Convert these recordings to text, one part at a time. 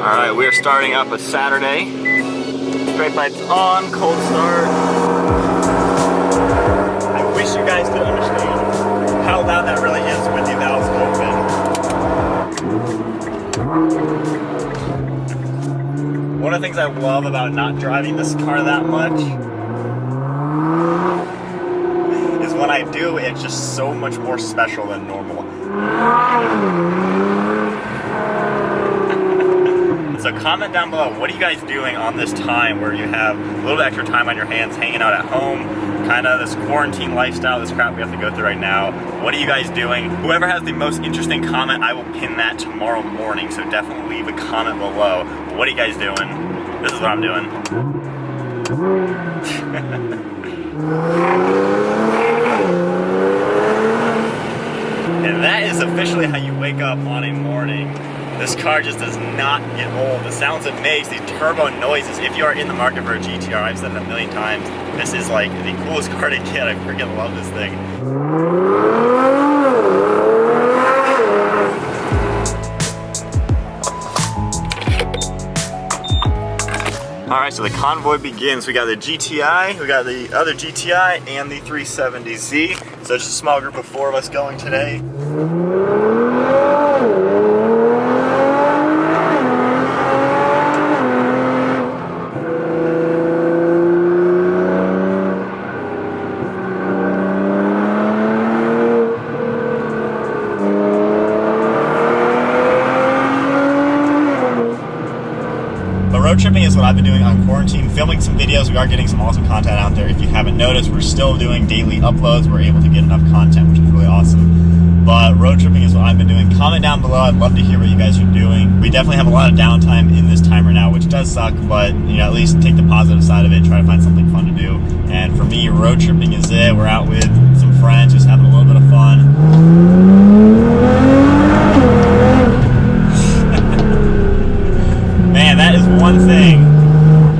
Alright, we are starting up a Saturday. Brake lights on, cold start. I wish you guys could understand how loud that really is with the valves open. One of the things I love about not driving this car that much is when I do, it's just so much more special than normal. So comment down below, what are you guys doing on this time where you have a little bit extra time on your hands, hanging out at home, kind of this quarantine lifestyle, this crap we have to go through right now. What are you guys doing? Whoever has the most interesting comment, I will pin that tomorrow morning, so definitely leave a comment below. What are you guys doing? This is what I'm doing. And that is officially how you wake up on a morning. This car just does not get old. The sounds it makes, these turbo noises. If you are in the market for a GTR, I've said it a million times, this is like the coolest car to get. I freaking love this thing. Alright, so the convoy begins. We got the GTI, we got the other GTI, and the 370Z. So just a small group of 4 of us going today. Road tripping is what I've been doing on quarantine, filming some videos. We are getting some awesome content out there. If you haven't noticed, we're still doing daily uploads. We're able to get enough content, which is really awesome. But road tripping is what I've been doing. Comment down below. I'd love to hear what you guys are doing. We definitely have a lot of downtime in this time right now, which does suck, but you know, at least take the positive side of it and try to find something fun to do. And for me, road tripping is it. We're out with some friends, just having a little bit of fun. Man, that is one thing.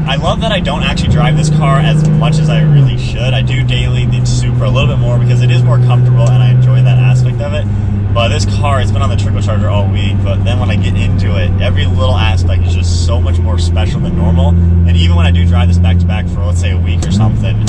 I love that I don't actually drive this car as much as I really should. I do daily the Supra a little bit more because it is more comfortable and I enjoy that aspect of it. But this car, it's been on the turbocharger all week, but then when I get into it, every little aspect is just so much more special than normal. And even when I do drive this back to back for, let's say, a week or something,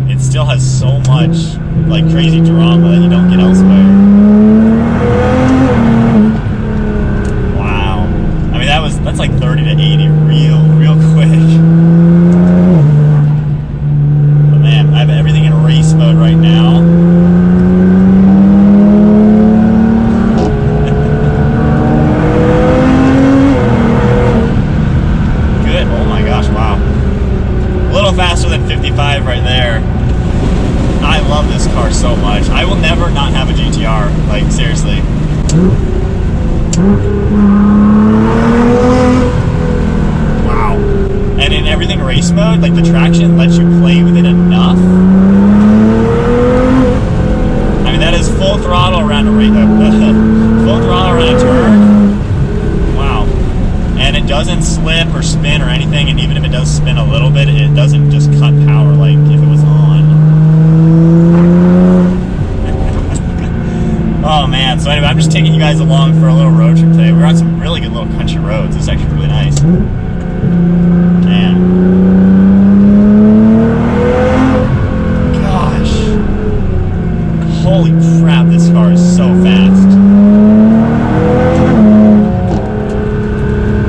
it still has so much like crazy drama that you don't get elsewhere. That's like 30 to 80 real quick. But man, I have everything in race mode right now. Good, oh my gosh, wow. A little faster than 55 right there. I love this car so much. I will never not have a GTR, like seriously. Wow. And in everything race mode, like the traction lets you play with it enough. I mean, that is full throttle around a full throttle around a turn. Wow. And it doesn't slip or spin or anything, and even if it does spin a little bit, it doesn't just cut power like if it was on. Oh man, so anyway, I'm just taking you guys along for a little road trip today. We're on some really good little country roads. It's actually really nice. Man. Gosh. Holy crap, this car is so fast.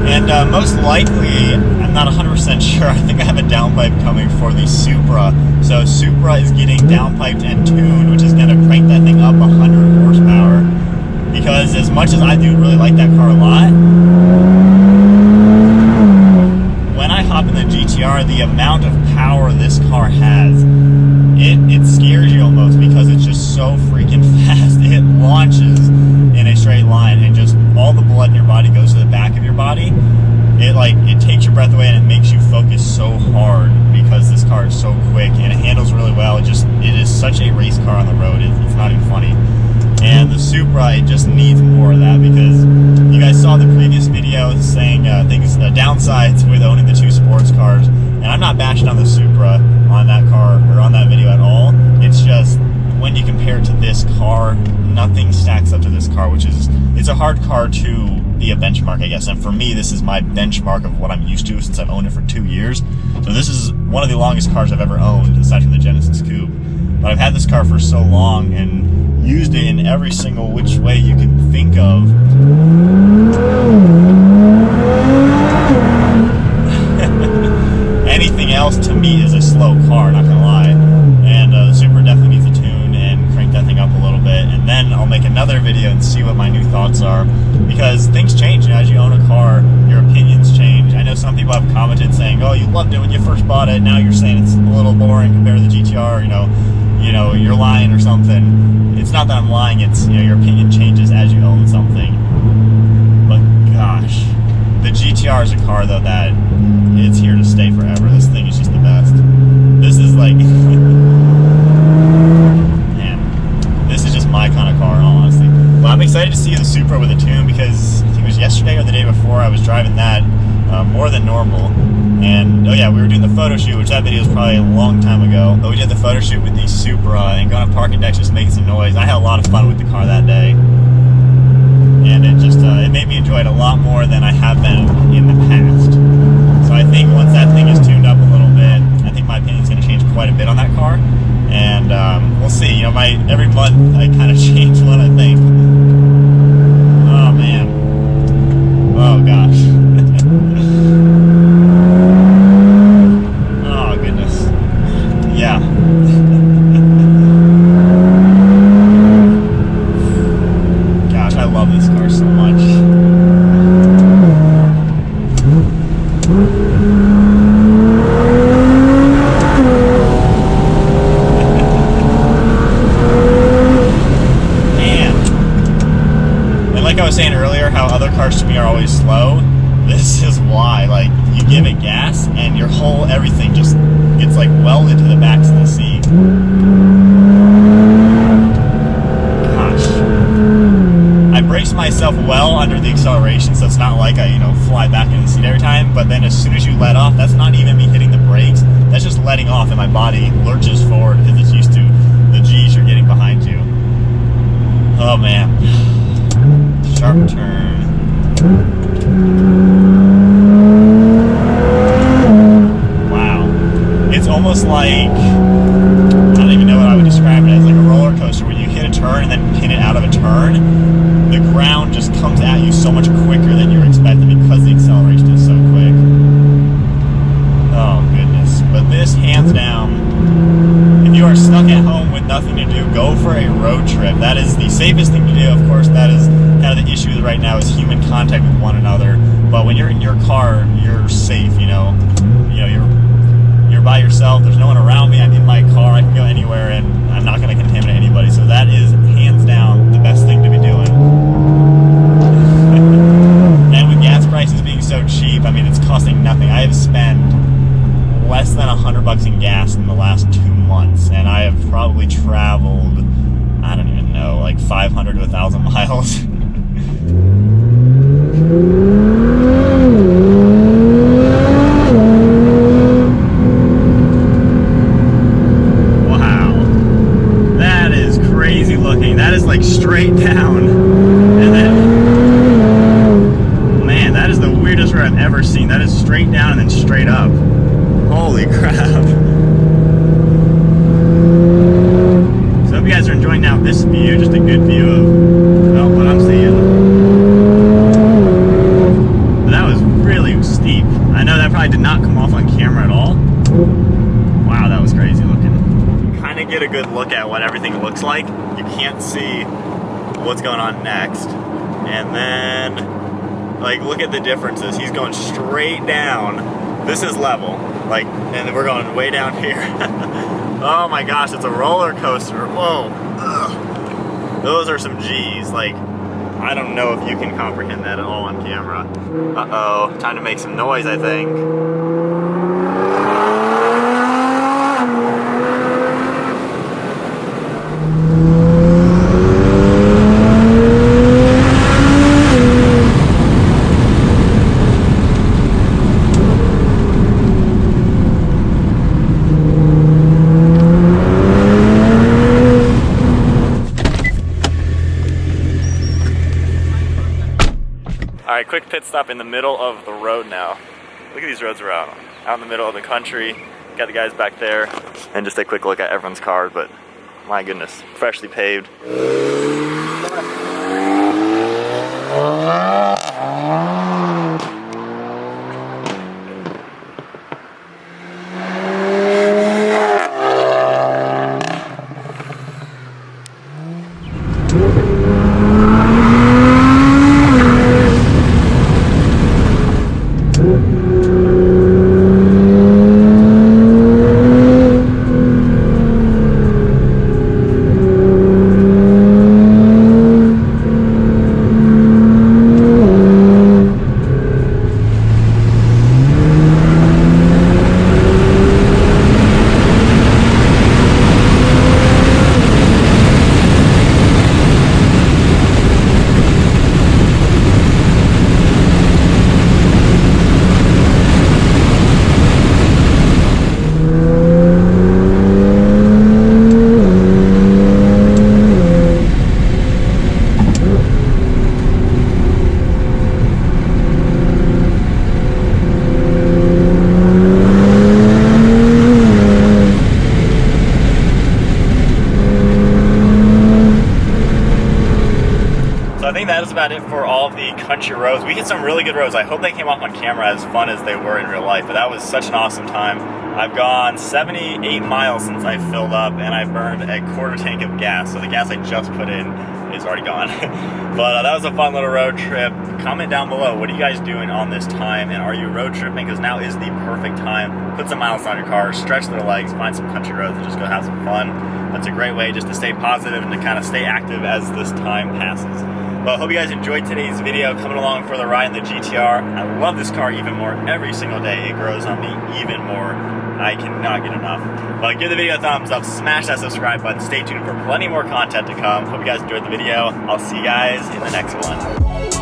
And most likely, I'm not 100% sure, I think I have a downpipe coming for the Supra. So Supra is getting downpiped and tuned, which is going to crank that thing up 100 horsepower. Because as much as I do really like that car a lot, when I hop in the GTR, the amount of power this car has, it scares you almost because it's just so freaking fast. It launches in a straight line and just all the blood in your body goes to the back of your body. It takes your breath away and it makes you focus so hard because this car is so quick and it handles really well. It is such a race car on the road. It's not even funny. And the Supra, it just needs more of that because you guys saw the previous video saying downsides with owning the 2 sports cars. And I'm not bashing on the Supra on that car or on that video at all. It's just when you compare it to this car, nothing stacks up to this car, which is it's a hard car to be a benchmark, I guess. And for me, this is my benchmark of what I'm used to since I've owned it for 2 years. So this is one of the longest cars I've ever owned, aside from the Genesis Coupe. But I've had this car for so long and used it in every single which way you can think of. Anything else to me is a slow car, not gonna lie. And the Supra definitely needs a tune and crank that thing up a little bit. And then I'll make another video and see what my new thoughts are. Because things change, as you own a car, your opinions change. I know some people have commented saying, oh, you loved it when you first bought it, now you're saying it's a little boring compared to the GTR, you know, you're lying or something. It's not that I'm lying, it's, your opinion changes as you own something. But gosh, the GTR is a car though that it's here to stay forever. This thing is just the best. This is like, man, this is just my kind of car in all honesty. Well, I'm excited to see the Supra with a tune because I think it was yesterday or the day before I was driving that more than normal. And, oh yeah, we were doing the photo shoot, which that video is probably a long time ago. But we did the photo shoot with the Supra and going on parking decks just making some noise. I had a lot of fun with the car that day. And it just, it made me enjoy it a lot more than I have been in the past. So I think once that thing is tuned up a little bit, I think my opinion is going to change quite a bit on that car. And we'll see. Every month I kind of change what I think. Oh man. Oh gosh. Oh goodness. Yeah. Gosh, I love this car so much. Like I was saying earlier, how other cars to me are always slow, this is why. Like, you give it gas and your whole everything just gets like welded to the backs of the seat. Gosh. I brace myself well under the acceleration, so it's not like I, fly back into the seat every time, but then as soon as you let off, that's not even me hitting the brakes, that's just letting off and my body lurches forward because it's used to the G's you're getting behind you. Oh man. Sharp turn. Wow. It's almost like, I don't even know what I would describe it as, like a roller coaster. When you hit a turn and then pin it out of a turn, the ground just comes at you so much quicker than you're expecting because the acceleration is so quick. Oh goodness. But this, hands down, if you are stuck at home with nothing to do, go for a road trip. That is the safest thing to do. Of course, that is kind of the issue right now is human contact with one another. But when you're in your car, you're safe. You're by yourself. There's no one around me. I'm in my car. I can go anywhere, and I'm not going to contaminate anybody. So that is hands down the best thing to be doing. And with gas prices being so cheap, I mean, it's costing nothing. I have spent less than $100 in gas in the last 2 months, and I have probably traveled, I don't even know, like 500 to 1,000 miles. Wow, that is crazy looking. That is like straight down, and then, man, that is the weirdest road I've ever seen. That is straight down and then straight up. Holy crap. So I hope you guys are enjoying now this view, just a good view of what I'm seeing. But that was really steep. I know that probably did not come off on camera at all. Wow, that was crazy looking. You kind of get a good look at what everything looks like. You can't see what's going on next. And then, like, look at the differences. He's going straight down. This is level. Like, and we're going way down here. Oh my gosh, it's a roller coaster. Whoa. Ugh. Those are some G's. Like, I don't know if you can comprehend that at all on camera. Uh-oh, time to make some noise, I think. All right, quick pit stop in the middle of the road now. Look at these roads we're out in the middle of the country. Got the guys back there, and just a quick look at everyone's cars, but my goodness, freshly paved. So I think that is about it for all of the country roads. We hit some really good roads. I hope they came off on camera as fun as they were in real life, but that was such an awesome time. I've gone 78 miles since I filled up, and I burned a quarter tank of gas, so the gas I just put in is already gone. But that was a fun little road trip. Comment down below, what are you guys doing on this time, and are you road tripping? Because now is the perfect time. Put some miles on your car, stretch their legs, find some country roads, and just go have some fun. That's a great way just to stay positive and to kind of stay active as this time passes. Well, I hope you guys enjoyed today's video, coming along for the ride in the GTR. I love this car even more every single day. It grows on me even more. I cannot get enough. But give the video a thumbs up, smash that subscribe button, stay tuned for plenty more content to come. Hope you guys enjoyed the video. I'll see you guys in the next one.